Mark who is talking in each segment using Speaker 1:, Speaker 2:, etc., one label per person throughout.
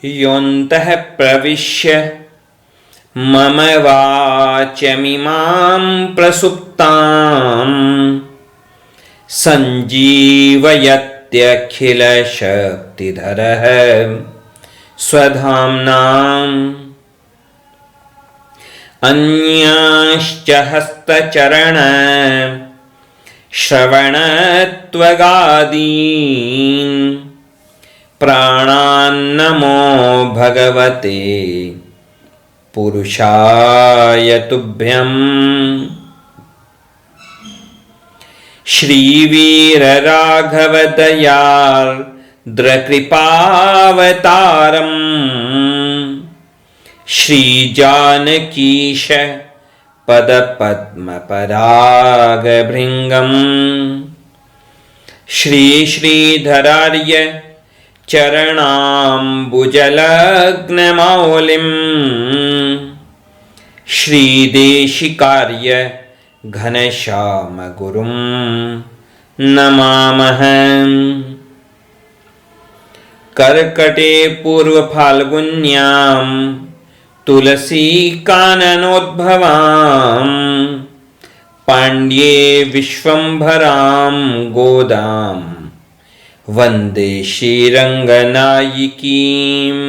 Speaker 1: योऽन्तः प्रविश्य मम वाचमिमां प्रसुप्तां सञ्जीवयत्यखिलशक्तिधरः स्वधाम्नाम् अन्यांश्च हस्तचरण श्रवणत्वगादीन् प्राणान्नमो भगवते पुरुषाय तुभ्यम्। श्रीवीरराघवदयार्द्रकृपावतारम् श्रीजानकीश पदपद्मपरागभृङ्गम् श्रीश्रीधरार्य चरणाम्बुजलग्नमौलिम् श्रीदेशिकार्य घनश्यामगुरुं नमामः। कर्कटे पूर्वफाल्गुन्यां तुलसीकाननोद्भवां पाण्ड्ये विश्वम्भरां गोदां वन्दे श्रीरङ्गनायिकीम्।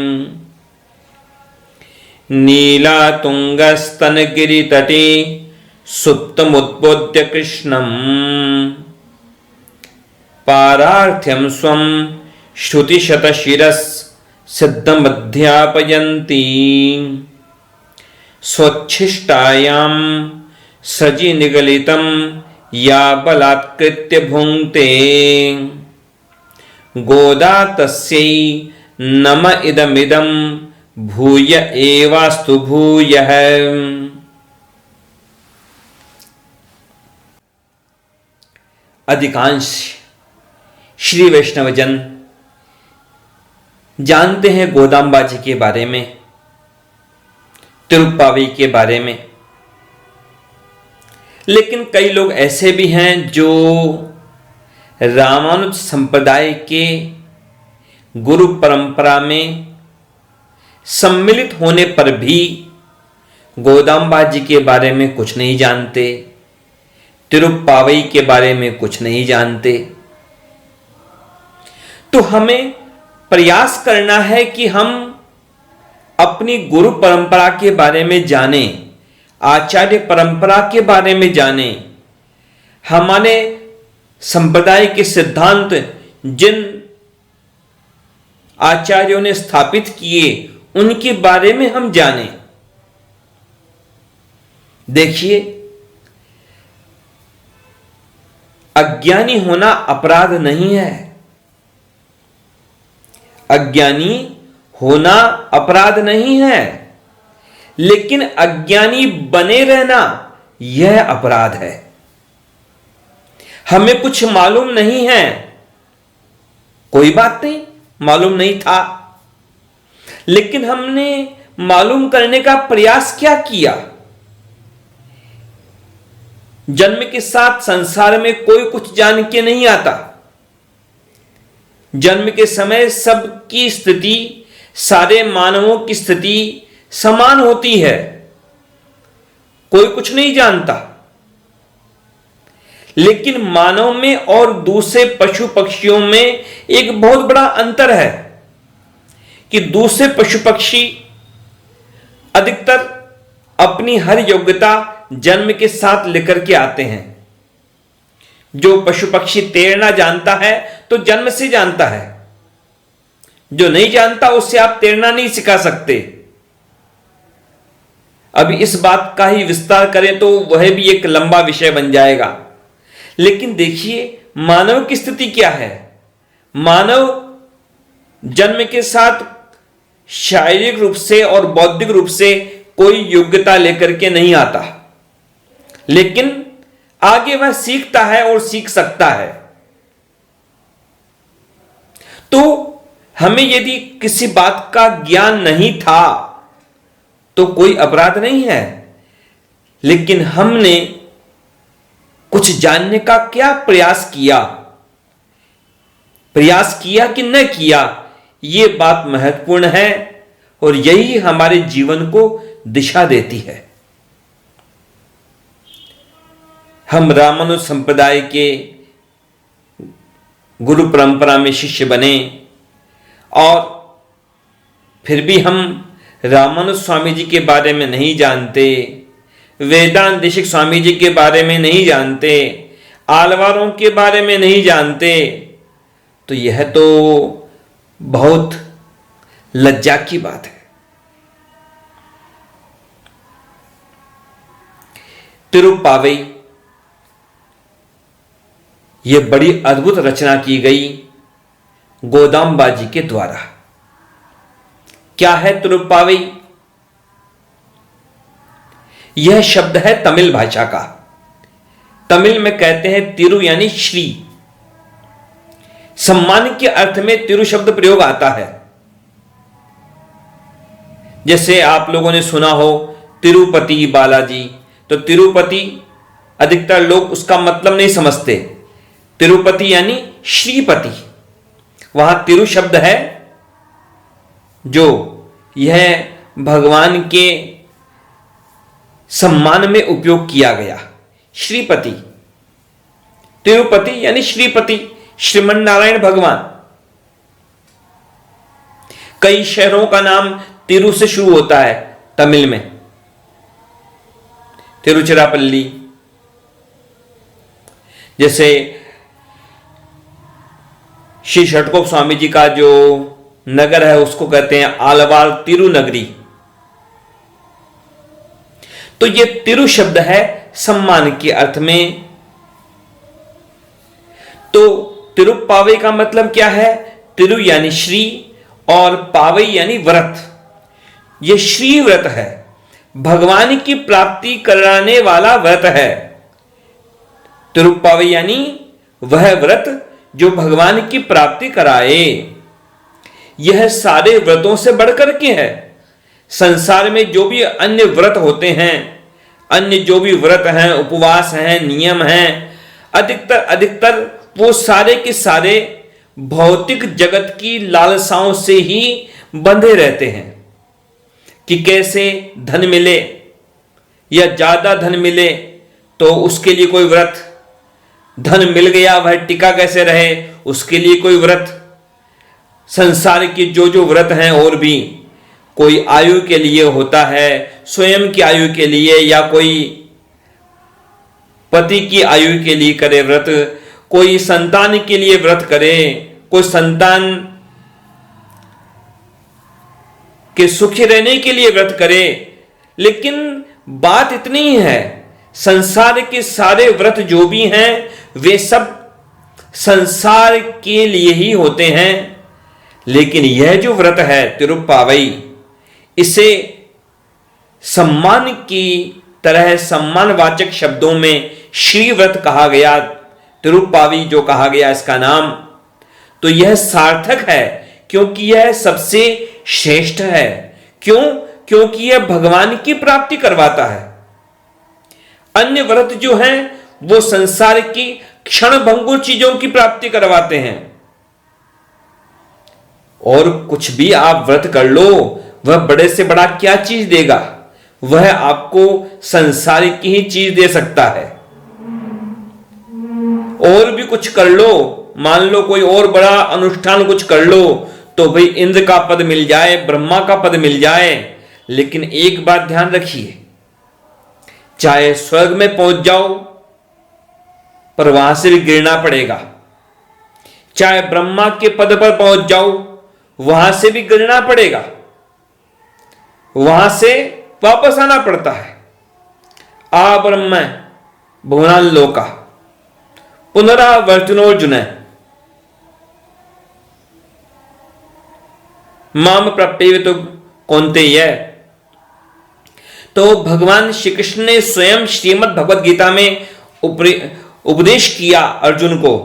Speaker 1: नीलातुङ्गस्तनगिरितटे सुप्तमुद्बोध्य कृष्णं पारार्थ्यं स्वं श्रुतिशतशिरःसिद्धमध्यापयन्ती स्वच्छिष्टायां सजिनिगलितं या बलात्कृत्य भुङ्क्ते गोदा तस्यै नम इदमिदं भूय एवास्तु भूयः। अधिकांश श्री वैष्णवजन जानते हैं गोदाम्बा जी के बारे में, तिरुप्पावी के बारे में, लेकिन कई लोग ऐसे भी हैं जो रामानुज संप्रदाय के गुरु परंपरा में सम्मिलित होने पर भी गोदाम्बा जी के बारे में कुछ नहीं जानते, तिरुप्पावी के बारे में कुछ नहीं जानते। तो हमें प्रयास करना है कि हम अपनी गुरु परंपरा के बारे में जानें, आचार्य परंपरा के बारे में जानें, हमारे संप्रदाय के सिद्धांत जिन आचार्यों ने स्थापित किए उनके बारे में हम जानें। देखिए, अज्ञानी होना अपराध नहीं है, अज्ञानी होना अपराध नहीं है, लेकिन अज्ञानी बने रहना यह अपराध है। हमें कुछ मालूम नहीं है, कोई बात नहीं, मालूम नहीं था, लेकिन हमने मालूम करने का प्रयास क्या किया। जन्म के साथ संसार में कोई कुछ जान के नहीं आता। जन्म के समय सबकी स्थिति, सारे मानवों की स्थिति समान होती है, कोई कुछ नहीं जानता। लेकिन मानव में और दूसरे पशु पक्षियों में एक बहुत बड़ा अंतर है कि दूसरे पशु पक्षी अधिकतर अपनी हर योग्यता जन्म के साथ लेकर के आते हैं। जो पशु पक्षी तैरना जानता है तो जन्म से जानता है, जो नहीं जानता उससे आप तैरना नहीं सिखा सकते। अभी इस बात का ही विस्तार करें तो वह भी एक लंबा विषय बन जाएगा। लेकिन देखिए, मानव की स्थिति क्या है। मानव जन्म के साथ शारीरिक रूप से और बौद्धिक रूप से कोई योग्यता लेकर के नहीं आता, लेकिन आगे वह सीखता है और सीख सकता है। तो हमें यदि किसी बात का ज्ञान नहीं था तो कोई अपराध नहीं है, लेकिन हमने कुछ जानने का क्या प्रयास किया कि न किया, ये बात महत्वपूर्ण है और यही हमारे जीवन को दिशा देती है। हम रामानुज संप्रदाय के गुरु परंपरा में शिष्य बने और फिर भी हम रामानुज स्वामी जी के बारे में नहीं जानते, वेदांत देशिक स्वामी जी के बारे में नहीं जानते, आलवारों के बारे में नहीं जानते, तो यह तो बहुत लज्जा की बात है। तिरुप्पावई, यह बड़ी अद्भुत रचना की गई गोदाम्बा जी के द्वारा। क्या है तिरुप्पावई? यह शब्द है तमिल भाषा का। तमिल में कहते हैं तिरु यानी श्री। सम्मान के अर्थ में तिरु शब्द प्रयोग आता है। जैसे आप लोगों ने सुना हो तिरुपति बालाजी, तो तिरुपति अधिकतर लोग उसका मतलब नहीं समझते। तिरुपति यानी श्रीपति। वहां तिरु शब्द है जो यह भगवान के सम्मान में उपयोग किया गया। श्रीपति, तिरुपति यानी श्रीपति, श्रीमन नारायण भगवान। कई शहरों का नाम तिरु से शुरू होता है तमिल में। तिरुचिरापल्ली, जैसे श्री षटकोप स्वामी जी का जो नगर है उसको कहते हैं आलवार तिरुनगरी। तो यह तिरु शब्द है सम्मान के अर्थ में। तो तिरुप्पावई का मतलब क्या है? तिरु यानी श्री और पावई यानी व्रत। यह श्री व्रत है, भगवान की प्राप्ति कराने वाला व्रत है। तिरुप्पावई यानी वह व्रत जो भगवान की प्राप्ति कराए। यह सारे व्रतों से बढ़कर के है। संसार में जो भी अन्य व्रत होते हैं, अन्य जो भी व्रत हैं, उपवास हैं, नियम हैं, अधिकतर वो सारे के सारे भौतिक जगत की लालसाओं से ही बंधे रहते हैं कि कैसे धन मिले या ज्यादा धन मिले तो उसके लिए कोई व्रत, धन मिल गया वह टिका कैसे रहे उसके लिए कोई व्रत। संसार के जो व्रत हैं, और भी कोई आयु के लिए होता है, स्वयं की आयु के लिए, या कोई पति की आयु के लिए करे व्रत, कोई संतान के लिए व्रत करे, कोई संतान के सुखी रहने के लिए व्रत करे। लेकिन बात इतनी ही है, संसार के सारे व्रत जो भी हैं वे सब संसार के लिए ही होते हैं। लेकिन यह जो व्रत है तिरुप्पावई, इसे सम्मान की तरह सम्मानवाचक शब्दों में श्री व्रत कहा गया। तिरुप्पावई जो कहा गया इसका नाम, तो यह सार्थक है क्योंकि यह सबसे श्रेष्ठ है। क्यों? क्योंकि यह भगवान की प्राप्ति करवाता है। अन्य व्रत जो हैं वो संसार की क्षणभंगुर चीजों की प्राप्ति करवाते हैं। और कुछ भी आप व्रत कर लो, वह बड़े से बड़ा क्या चीज देगा? वह आपको संसार की ही चीज दे सकता है। और भी कुछ कर लो, मान लो कोई और बड़ा अनुष्ठान कुछ कर लो, तो भाई इंद्र का पद मिल जाए, ब्रह्मा का पद मिल जाए। लेकिन एक बात ध्यान रखिए, चाहे स्वर्ग में पहुंच जाओ पर वहां से भी गिरना पड़ेगा, चाहे ब्रह्मा के पद पर पहुंच जाओ वहां से भी गिरना पड़ेगा, वहां से वापस आना पड़ता है। आ ब्रह्म भुवनान लोका पुनरावर्तनोर्जुन माम प्रप्येत कौन्तेय। तो भगवान श्री कृष्ण ने स्वयं श्रीमद् भगवद गीता में उपदेश किया अर्जुन को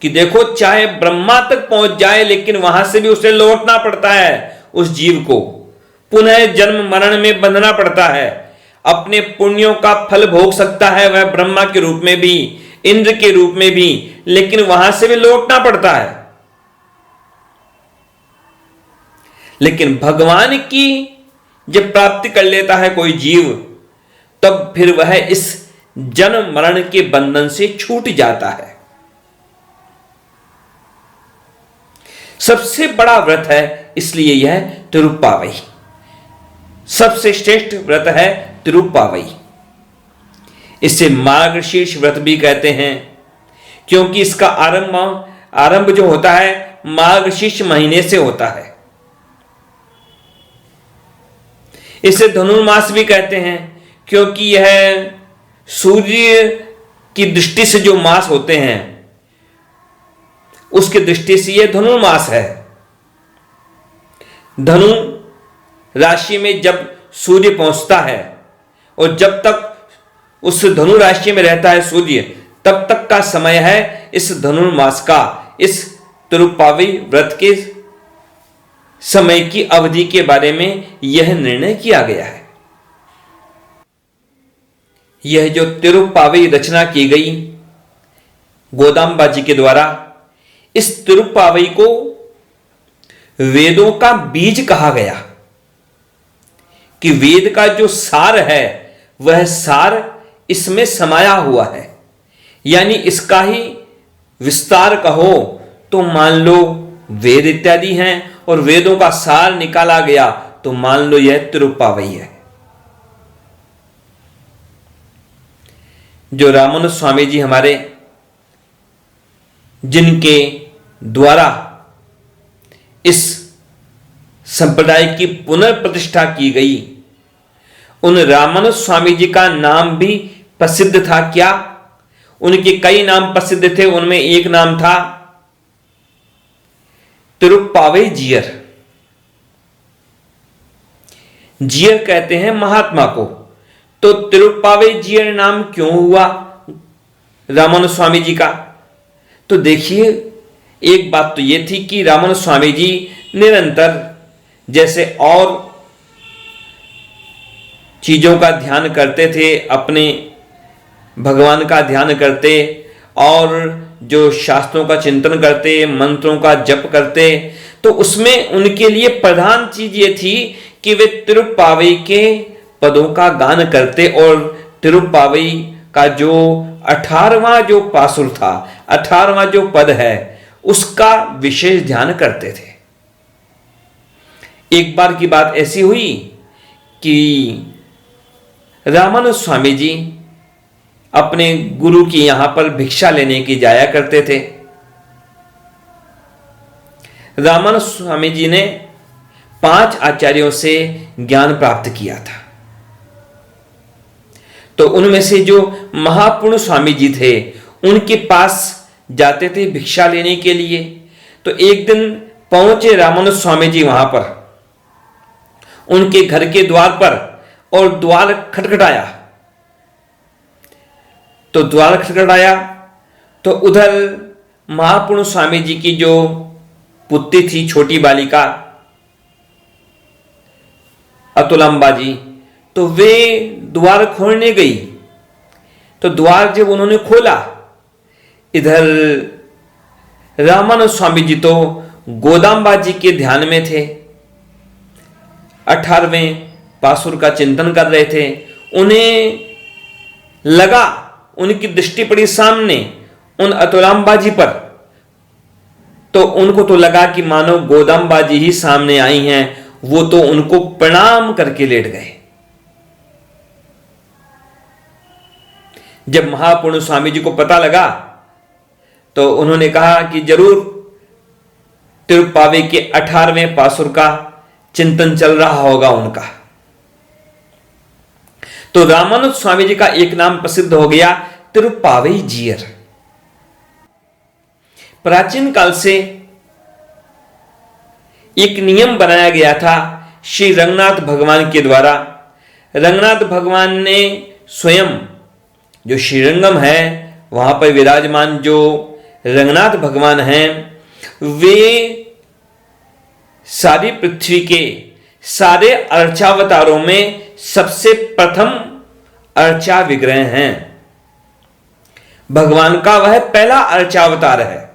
Speaker 1: कि देखो चाहे ब्रह्मा तक पहुंच जाए लेकिन वहां से भी उसे लौटना पड़ता है। उस जीव को पुनः जन्म मरण में बंधना पड़ता है। अपने पुण्यों का फल भोग सकता है वह ब्रह्मा के रूप में भी, इंद्र के रूप में भी, लेकिन वहां से भी लौटना पड़ता है। लेकिन भगवान की जब प्राप्ति कर लेता है कोई जीव, तब फिर वह इस जन्म मरण के बंधन से छूट जाता है। सबसे बड़ा व्रत है, इसलिए यह तिरुप्पावई सबसे श्रेष्ठ व्रत है। तिरुप्पावई इसे मार्गशीर्ष व्रत भी कहते हैं, क्योंकि इसका आरंभ जो होता है मार्गशीर्ष महीने से होता है। इसे धनुर्मास भी कहते हैं, क्योंकि यह सूर्य की दृष्टि से जो मास होते हैं उसकी दृष्टि से यह धनुर्मास है। धनु राशि में जब सूर्य पहुंचता है और जब तक उस धनु राशि में रहता है सूर्य, तब तक का समय है इस धनुर्मास का। इस तिरुप्पावई व्रत के समय की अवधि के बारे में यह निर्णय किया गया है। यह जो तिरुप्पावई रचना की गई गोदांबा जी के द्वारा, इस तिरुप्पावई को वेदों का बीज कहा गया कि वेद का जो सार है वह सार इसमें समाया हुआ है। यानी इसका ही विस्तार कहो तो मान लो वेद इत्यादि हैं, और वेदों का सार निकाला गया तो मान लो यह तिरुप्पावई है। जो रामानुज स्वामी जी हमारे, जिनके द्वारा इस संप्रदाय की पुनर्प्रतिष्ठा की गई, उन रामानुज स्वामी जी का नाम भी प्रसिद्ध था। क्या? उनके कई नाम प्रसिद्ध थे, उनमें एक नाम था तिरुप्पावई जीयर। जीयर कहते हैं महात्मा को, तो तिरुप्पावई जीयर नाम क्यों हुआ रामानुज स्वामी जी का? तो देखिए, एक बात तो यह थी कि रामानुज स्वामी जी निरंतर जैसे और चीजों का ध्यान करते थे, अपने भगवान का ध्यान करते और जो शास्त्रों का चिंतन करते, मंत्रों का जप करते, तो उसमें उनके लिए प्रधान चीज ये थी कि वे तिरुप्पावई के पदों का गान करते और तिरुप्पावई का जो 18वां जो पासुर था, 18वां जो पद है, उसका विशेष ध्यान करते थे। एक बार की बात ऐसी हुई कि रामानुज स्वामी जी अपने गुरु की यहां पर भिक्षा लेने की जाया करते थे। रामानुज स्वामी जी ने 5 आचार्यों से ज्ञान प्राप्त किया था। तो उनमें से जो महापूर्ण स्वामी जी थे, उनके पास जाते थे भिक्षा लेने के लिए। तो एक दिन पहुंचे रामानुज स्वामी जी वहां पर, उनके घर के द्वार पर, और द्वार खटखटाया। तो द्वार खटखटाया तो उधर महापूर्ण स्वामी जी की जो पुत्री थी, छोटी बालिका अतुलांबा जी, तो वे द्वार खोलने गई। तो द्वार जब उन्होंने खोला, इधर रामानुज स्वामी जी तो गोदांबा जी के ध्यान में थे, 18वें पासुर का चिंतन कर रहे थे। उन्हें लगा, उनकी दृष्टि पड़ी सामने उन अतुलांबा जी पर, तो उनको तो लगा कि मानो गोदांबा जी ही सामने आई हैं। वो तो उनको प्रणाम करके लेट गए। जब महापूर्ण स्वामी जी को पता लगा तो उन्होंने कहा कि जरूर तिरुप्पावई के 18वें पासुर का चिंतन चल रहा होगा उनका। तो रामानुज स्वामी जी का एक नाम प्रसिद्ध हो गया, तिरुप्पावई जीयर। प्राचीन काल से एक नियम बनाया गया था श्री रंगनाथ भगवान के द्वारा। रंगनाथ भगवान ने स्वयं जो श्रीरंगम है वहां पर विराजमान जो रंगनाथ भगवान हैं, वे सारी पृथ्वी के सारे अर्चावतारों में सबसे प्रथम अर्चा विग्रह हैं। भगवान का वह पहला अर्चावतार है।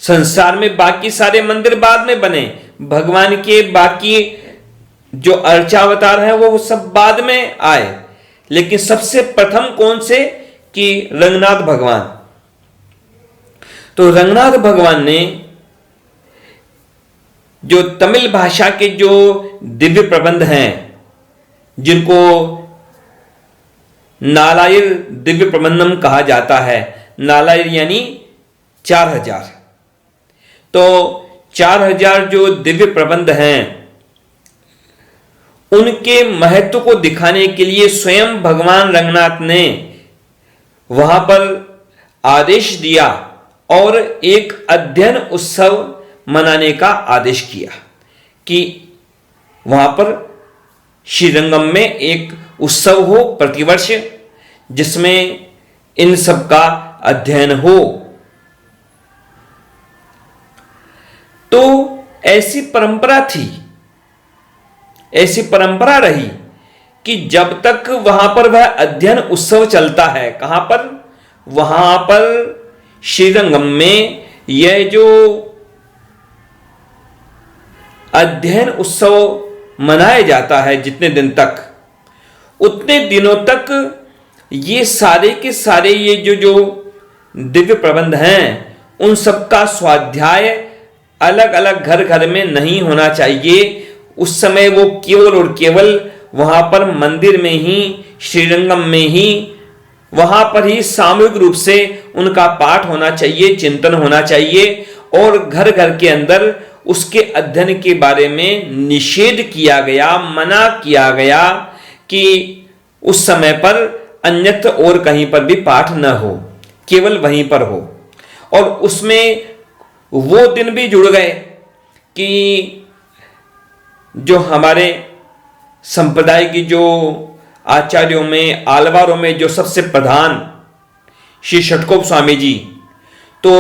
Speaker 1: संसार में बाकी सारे मंदिर बाद में बने, भगवान के बाकी जो अर्चावतार हैं वो सब बाद में आए, लेकिन सबसे प्रथम कौन से कि रंगनाथ भगवान। तो रंगनाथ भगवान ने जो तमिल भाषा के जो दिव्य प्रबंध हैं, जिनको नालायर दिव्य प्रबंधम कहा जाता है, नालायर यानी 4000, तो 4000 जो दिव्य प्रबंध हैं उनके महत्व को दिखाने के लिए स्वयं भगवान रंगनाथ ने वहां पर आदेश दिया और एक अध्ययन उत्सव मनाने का आदेश किया कि वहां पर श्रीरंगम में एक उत्सव हो प्रतिवर्ष, जिसमें इन सब का अध्ययन हो। तो ऐसी परंपरा थी, ऐसी परंपरा रही कि जब तक वहां पर वह अध्ययन उत्सव चलता है, कहां पर, वहां पर श्रीरंगम में यह जो अध्ययन उत्सव मनाया जाता है, जितने दिन तक, उतने दिनों तक ये सारे के सारे ये जो दिव्य प्रबंध हैं उन सब का स्वाध्याय अलग अलग घर घर में नहीं होना चाहिए। उस समय वो केवल और केवल वहां पर मंदिर में ही, श्रीरंगम में ही, वहां पर ही सामूहिक रूप से उनका पाठ होना चाहिए, चिंतन होना चाहिए, और घर घर के अंदर उसके अध्ययन के बारे में निषेध किया गया, मना किया गया कि उस समय पर अन्यत्र और कहीं पर भी पाठ न हो, केवल वहीं पर हो। और उसमें वो दिन भी जुड़ गए कि जो हमारे संप्रदाय की जो आचार्यों में, आलवारों में जो सबसे प्रधान श्री षटकोप स्वामी जी, तो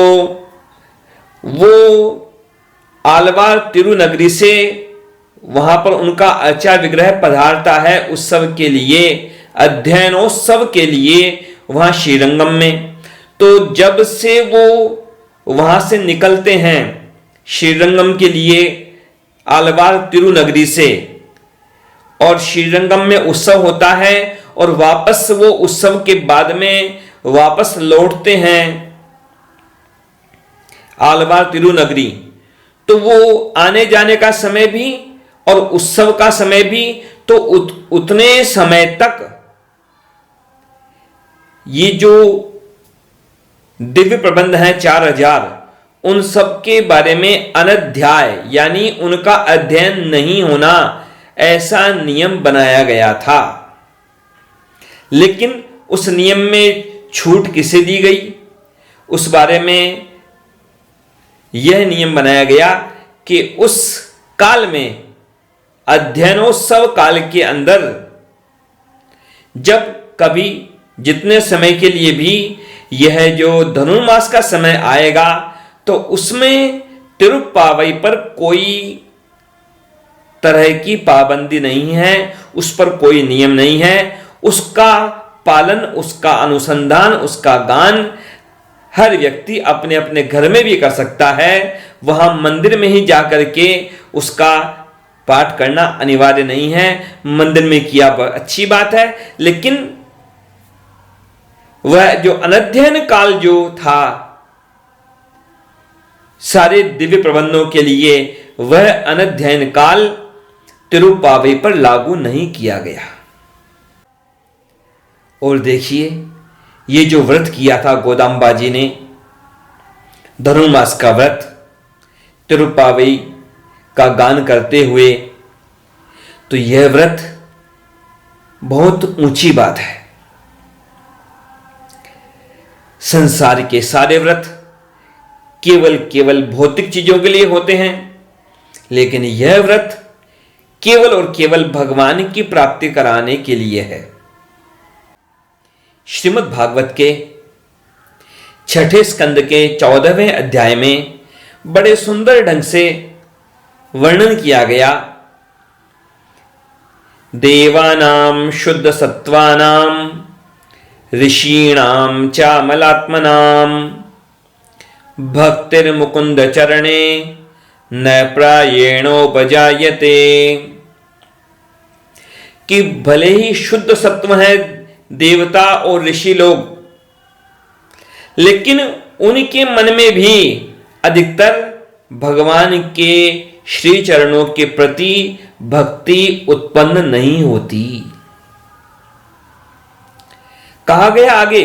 Speaker 1: वो आलवार तिरुनगरी से वहां पर उनका अर्चा विग्रह पधारता है उत्सव के लिए, अध्ययनोत्सव के लिए वहां श्रीरंगम में। तो जब से वो वहां से निकलते हैं श्रीरंगम के लिए आलवार तिरुनगरी से, और श्रीरंगम में उत्सव होता है, और वापस वो उत्सव के बाद में वापस लौटते हैं आलवार तिरुनगरी, तो वो आने जाने का समय भी और उत्सव का समय भी, तो उतने समय तक ये जो दिव्य प्रबंध हैं 4000, उन सब के बारे में अनध्याय यानी उनका अध्ययन नहीं होना, ऐसा नियम बनाया गया था। लेकिन उस नियम में छूट किसे दी गई, उस बारे में यह नियम बनाया गया कि उस काल में, अध्ययनोत्सव काल के अंदर, जब कभी जितने समय के लिए भी यह जो धनुर्मास का समय आएगा, तो उसमें तिरुप्पावई पर कोई तरह की पाबंदी नहीं है, उस पर कोई नियम नहीं है। उसका पालन, उसका अनुसंधान, उसका गान हर व्यक्ति अपने अपने घर में भी कर सकता है, वहां मंदिर में ही जाकर के उसका पाठ करना अनिवार्य नहीं है। मंदिर में किया अच्छी बात है, लेकिन वह जो अनध्ययन काल जो था सारे दिव्य प्रबंधों के लिए, वह अनध्ययन काल तिरुप्पावई पर लागू नहीं किया गया। और देखिए, ये जो व्रत किया था गोदाम्बा जी ने, धनुर्मास का व्रत, तिरुप्पावई का गान करते हुए, तो यह व्रत बहुत ऊंची बात है। संसार के सारे व्रत केवल भौतिक चीजों के लिए होते हैं, लेकिन यह व्रत केवल और केवल भगवान की प्राप्ति कराने के लिए है। श्रीमद् भागवत के 6ठे स्कंद के 14वें अध्याय में बड़े सुंदर ढंग से वर्णन किया गया, देवानां शुद्ध सत्वानां ऋषीणां चामलात्मनां भक्तिर्मुकुंद चरणे न प्रायेणोपजायते। कि भले ही शुद्ध सत्व है देवता और ऋषि लोग, लेकिन उनके मन में भी अधिकतर भगवान के श्री चरणों के प्रति भक्ति उत्पन्न नहीं होती। कहा गया आगे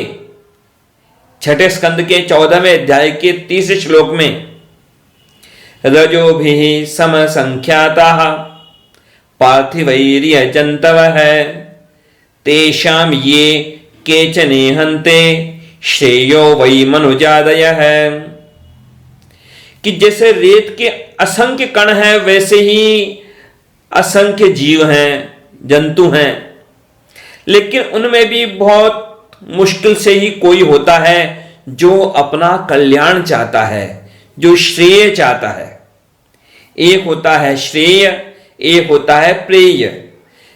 Speaker 1: छठे स्कंद के 14वें अध्याय के 30 श्लोक में, रजोभिः समसंख्याताः पार्थिवैर्यजन्तवः तेषां ये केचनेहन्ते श्रेयो वै मनुजादयः। कि जैसे रेत के असंख्य कण हैं वैसे ही असंख्य जीव हैं, जंतु हैं, लेकिन उनमें भी बहुत मुश्किल से ही कोई होता है जो अपना कल्याण चाहता है, जो श्रेय चाहता है। एक होता है श्रेय, एक होता है प्रेय।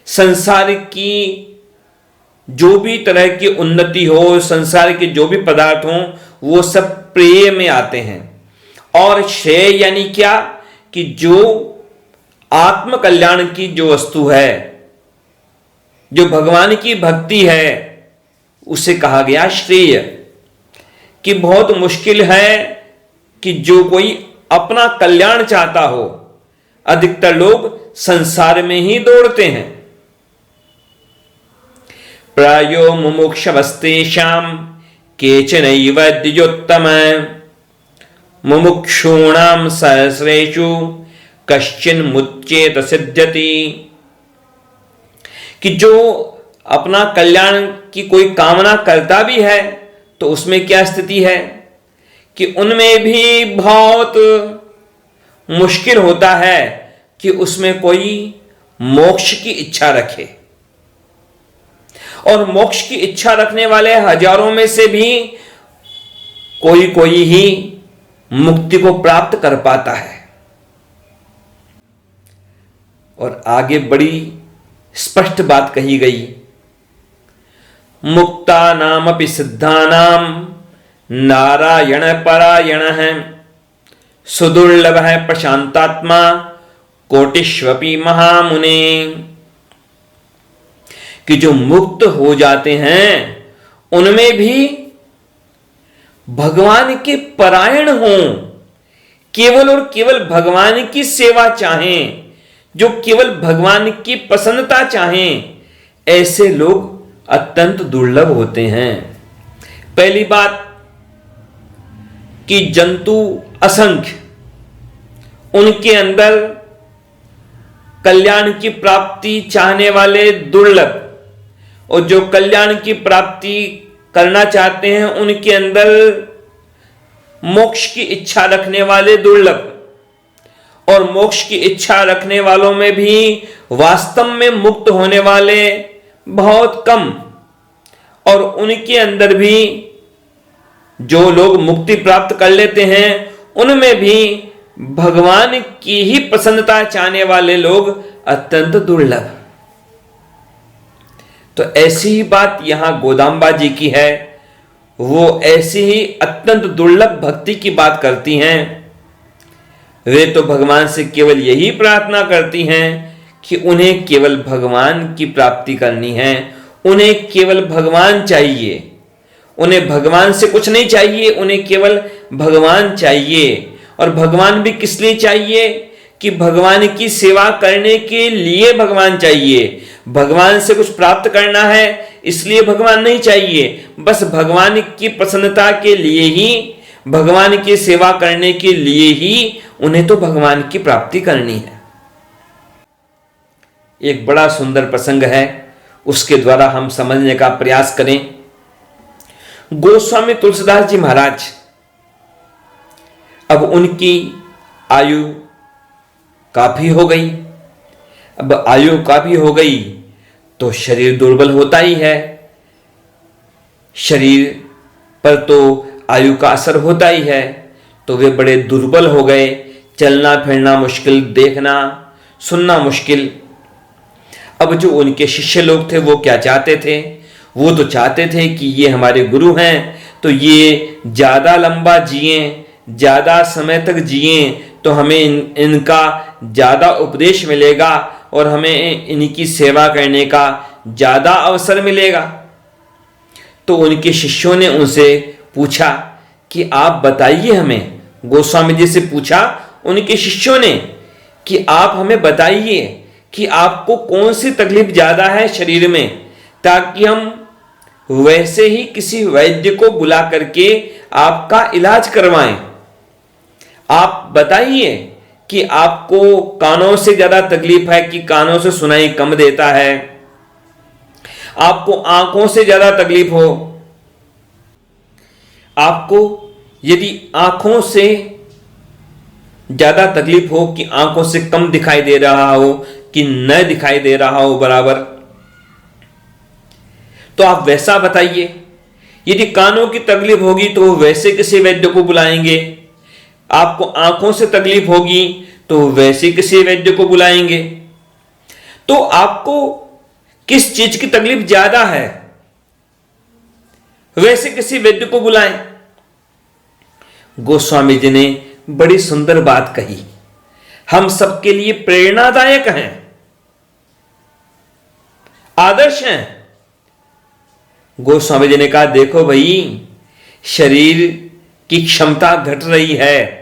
Speaker 1: संसार की जो भी तरह की उन्नति हो, संसार के जो भी पदार्थ हो, वो सब प्रेय में आते हैं। और श्रेय यानी क्या, कि जो आत्म कल्याण की जो वस्तु है, जो भगवान की भक्ति है, उसे कहा गया श्रेय। कि बहुत मुश्किल है कि जो कोई अपना कल्याण चाहता हो, अधिकतर लोग संसार में ही दौड़ते हैं। प्रायो मुमुक्षवस्तेषां केचनैव द्विजोत्तम मुमुक्षूणां सहस्रेषु कश्चिन मुच्येत सिद्ध्यति। कि जो अपना कल्याण की कोई कामना करता भी है तो उसमें क्या स्थिति है कि उनमें भी बहुत मुश्किल होता है कि उसमें कोई मोक्ष की इच्छा रखे। और मोक्ष की इच्छा रखने वाले हजारों में से भी कोई कोई ही मुक्ति को प्राप्त कर पाता है। और आगे बड़ी स्पष्ट बात कही गई, मुक्ता नामपि सिद्धानाम नारायण परायण है सुदुर्लभ है प्रशांतात्मा कोटिष्वपि महामुने। कि जो मुक्त हो जाते हैं उनमें भी भगवान के परायण हों, केवल और केवल भगवान की सेवा चाहें, जो केवल भगवान की प्रसन्नता चाहें, ऐसे लोग अत्यंत दुर्लभ होते हैं। पहली बात कि जंतु असंख्य, उनके अंदर कल्याण की प्राप्ति चाहने वाले दुर्लभ, और जो कल्याण की प्राप्ति करना चाहते हैं उनके अंदर मोक्ष की इच्छा रखने वाले दुर्लभ। और मोक्ष की इच्छा रखने वालों में भी वास्तव में मुक्त होने वाले बहुत कम। और उनके अंदर भी जो लोग मुक्ति प्राप्त कर लेते हैं उनमें भी भगवान की ही प्रसन्नता चाहने वाले लोग अत्यंत दुर्लभ। तो ऐसी ही बात यहां गोदांबा जी की है। वो ऐसी ही अत्यंत दुर्लभ भक्ति की बात करती हैं। वे तो भगवान से केवल यही प्रार्थना करती हैं कि उन्हें केवल भगवान की प्राप्ति करनी है, उन्हें केवल भगवान चाहिए, उन्हें भगवान से कुछ नहीं चाहिए, उन्हें केवल भगवान चाहिए। और भगवान भी किस लिए चाहिए, कि भगवान की सेवा करने के लिए भगवान चाहिए। भगवान से कुछ प्राप्त करना है इसलिए भगवान नहीं चाहिए, बस भगवान की प्रसन्नता के लिए ही, भगवान की सेवा करने के लिए ही उन्हें तो भगवान की प्राप्ति करनी है। एक बड़ा सुंदर प्रसंग है, उसके द्वारा हम समझने का प्रयास करें। गोस्वामी तुलसीदास जी महाराज, अब उनकी आयु काफी हो गई। अब आयु काफी हो गई तो शरीर दुर्बल होता ही है, शरीर पर तो आयु का असर होता ही है। तो वे बड़े दुर्बल हो गए, चलना फिरना मुश्किल, देखना सुनना मुश्किल। अब जो उनके शिष्य लोग थे वो क्या चाहते थे, वो तो चाहते थे कि ये हमारे गुरु हैं तो ये ज्यादा लंबा जिए, ज्यादा समय तक जिए, तो हमें इनका ज़्यादा उपदेश मिलेगा और हमें इनकी सेवा करने का ज़्यादा अवसर मिलेगा। तो उनके शिष्यों ने उनसे पूछा कि आप बताइए हमें, गोस्वामी जी से पूछा उनके शिष्यों ने कि आप हमें बताइए कि आपको कौन सी तकलीफ ज़्यादा है शरीर में, ताकि हम वैसे ही किसी वैद्य को बुला करके आपका इलाज करवाएं। आप बताइए कि आपको कानों से ज़्यादा तकलीफ है कि कानों से सुनाई कम देता है, आपको आंखों से ज़्यादा तकलीफ हो, आपको यदि आंखों से ज़्यादा तकलीफ हो कि आंखों से कम दिखाई दे रहा हो कि न दिखाई दे रहा हो बराबर, तो आप वैसा बताइए। यदि कानों की तकलीफ होगी तो वैसे किसी वैद्य को बुलाएंगे, आपको आंखों से तकलीफ होगी तो वैसे किसी वैद्य को बुलाएंगे। तो आपको किस चीज की तकलीफ ज्यादा है, वैसे किसी वैद्य को बुलाएं। गोस्वामी जी ने बड़ी सुंदर बात कही, हम सबके लिए प्रेरणादायक हैं, आदर्श हैं। गोस्वामी जी ने कहा, देखो भाई, शरीर की क्षमता घट रही है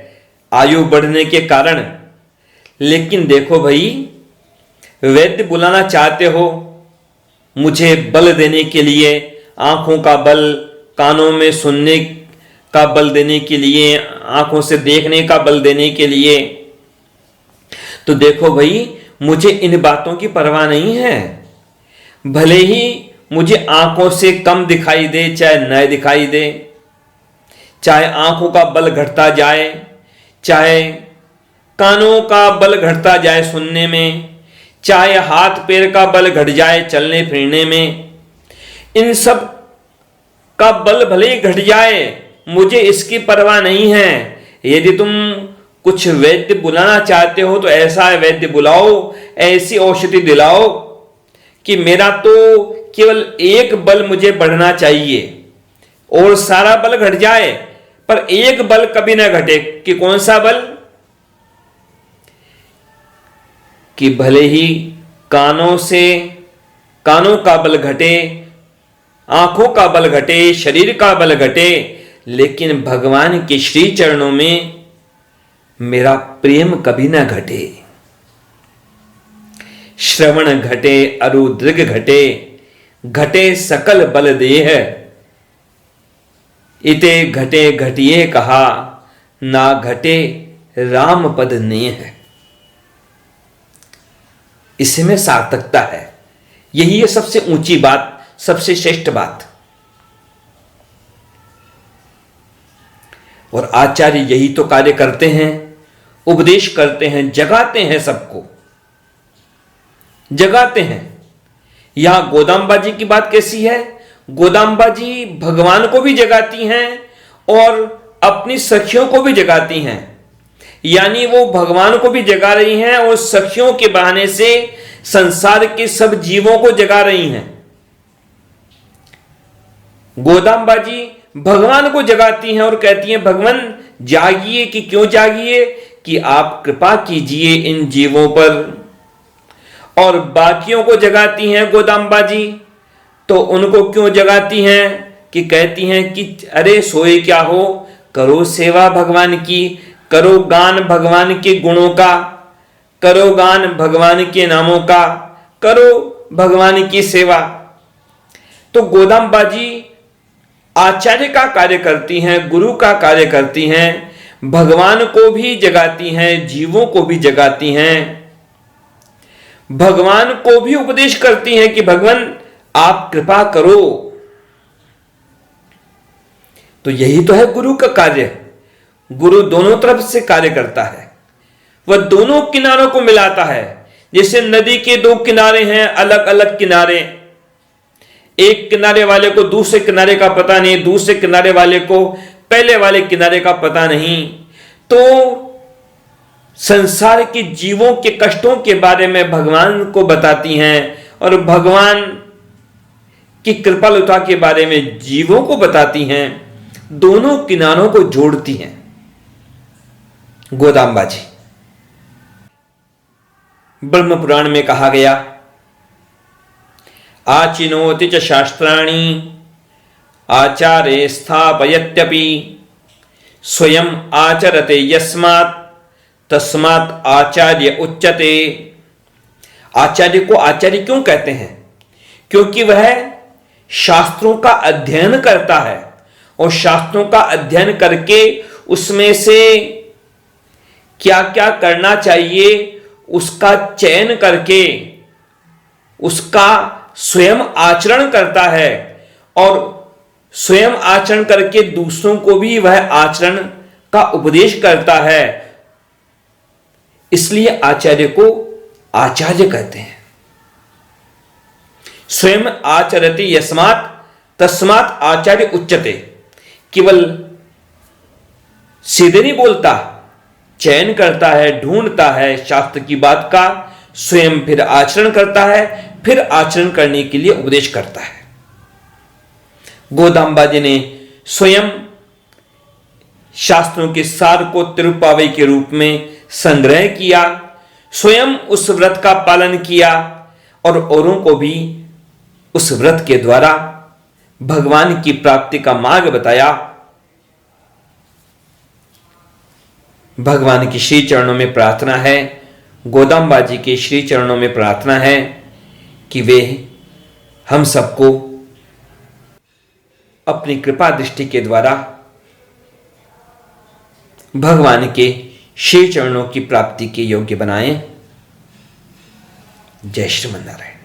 Speaker 1: आयु बढ़ने के कारण, लेकिन देखो भाई, वैद्य बुलाना चाहते हो मुझे बल देने के लिए, आंखों का बल, कानों में सुनने का बल देने के लिए, आंखों से देखने का बल देने के लिए, तो देखो भाई, मुझे इन बातों की परवाह नहीं है। भले ही मुझे आंखों से कम दिखाई दे चाहे न दिखाई दे, चाहे आंखों का बल घटता जाए, चाहे कानों का बल घटता जाए सुनने में, चाहे हाथ पैर का बल घट जाए चलने फिरने में, इन सब का बल भले ही घट जाए, मुझे इसकी परवाह नहीं है। यदि तुम कुछ वैद्य बुलाना चाहते हो तो ऐसा वैद्य बुलाओ, ऐसी औषधि दिलाओ कि मेरा तो केवल एक बल मुझे बढ़ना चाहिए और सारा बल घट जाए, पर एक बल कभी ना घटे। कि कौन सा बल? कि भले ही कानों का बल घटे, आंखों का बल घटे, शरीर का बल घटे, लेकिन भगवान के श्री चरणों में मेरा प्रेम कभी ना घटे। श्रवण घटे अरु दृग घटे, घटे सकल बल देह, इते घटे घटिए कहा, ना घटे राम पद नेह। इसमें सार्थकता है, यही है सबसे ऊंची बात, सबसे श्रेष्ठ बात। और आचार्य यही तो कार्य करते हैं, उपदेश करते हैं, जगाते हैं, सबको जगाते हैं। यहां गोदाम्बा जी की बात कैसी है? गोदाम्बा जी भगवान को भी जगाती हैं और अपनी सखियों को भी जगाती हैं, यानी वो भगवान को भी जगा रही हैं और सखियों के बहाने से संसार के सब जीवों को जगा रही हैं। गोदाम्बा जी भगवान को जगाती हैं और कहती हैं, भगवान जागिए। कि क्यों जागिए? कि आप कृपा कीजिए इन जीवों पर। और बाकियों को जगाती हैं गोदाम्बा जी, तो उनको क्यों जगाती हैं? कि कहती हैं कि अरे सोए क्या हो, करो सेवा भगवान की, करो गान भगवान के गुणों का, करो गान भगवान के नामों का, करो भगवान की सेवा। तो गोदाम्बा जी आचार्य का कार्य करती हैं, गुरु का कार्य करती हैं, भगवान को भी जगाती हैं, जीवों को भी जगाती हैं, भगवान को भी उपदेश करती हैं कि भगवान आप कृपा करो। तो यही तो है गुरु का कार्य। गुरु दोनों तरफ से कार्य करता है, वह दोनों किनारों को मिलाता है। जैसे नदी के दो किनारे हैं, अलग अलग किनारे, एक किनारे वाले को दूसरे किनारे का पता नहीं, दूसरे किनारे वाले को पहले वाले किनारे का पता नहीं। तो संसार के जीवों के कष्टों के बारे में भगवान को बताती हैं और भगवान की कृपालुता के बारे में जीवों को बताती हैं, दोनों किनारों को जोड़ती हैं गोदाम्बा जी। ब्रह्म पुराण में कहा गया, आचिनोति च शास्त्राणि आचार्य स्थापयत्यपि स्वयं आचरते यस्मात् तस्मात् आचार्य उच्यते। आचार्य को आचार्य क्यों कहते हैं? क्योंकि वह शास्त्रों का अध्ययन करता है और शास्त्रों का अध्ययन करके उसमें से क्या क्या करना चाहिए उसका चयन करके उसका स्वयं आचरण करता है और स्वयं आचरण करके दूसरों को भी वह आचरण का उपदेश करता है। इसलिए आचार्य को आचार्य कहते हैं। स्वयं आचरति यस्मात् तस्मात् आचार्य उच्यते। केवल सीधे नहीं बोलता, चयन करता है, ढूंढता है शास्त्र की बात का, स्वयं फिर आचरण करता है, फिर आचरण करने के लिए उपदेश करता है। गोदाम्बा जी ने स्वयं शास्त्रों के सार को तिरुप्पावई के रूप में संग्रह किया, स्वयं उस व्रत का पालन किया और औरों को भी उस व्रत के द्वारा भगवान की प्राप्ति का मार्ग बताया। भगवान की श्री चरणों में प्रार्थना है, गोदाम्बा जी के श्री चरणों में प्रार्थना है कि वे हम सबको अपनी कृपा दृष्टि के द्वारा भगवान के श्री चरणों की प्राप्ति के योग्य बनाएं। जय श्रीमन नारायण।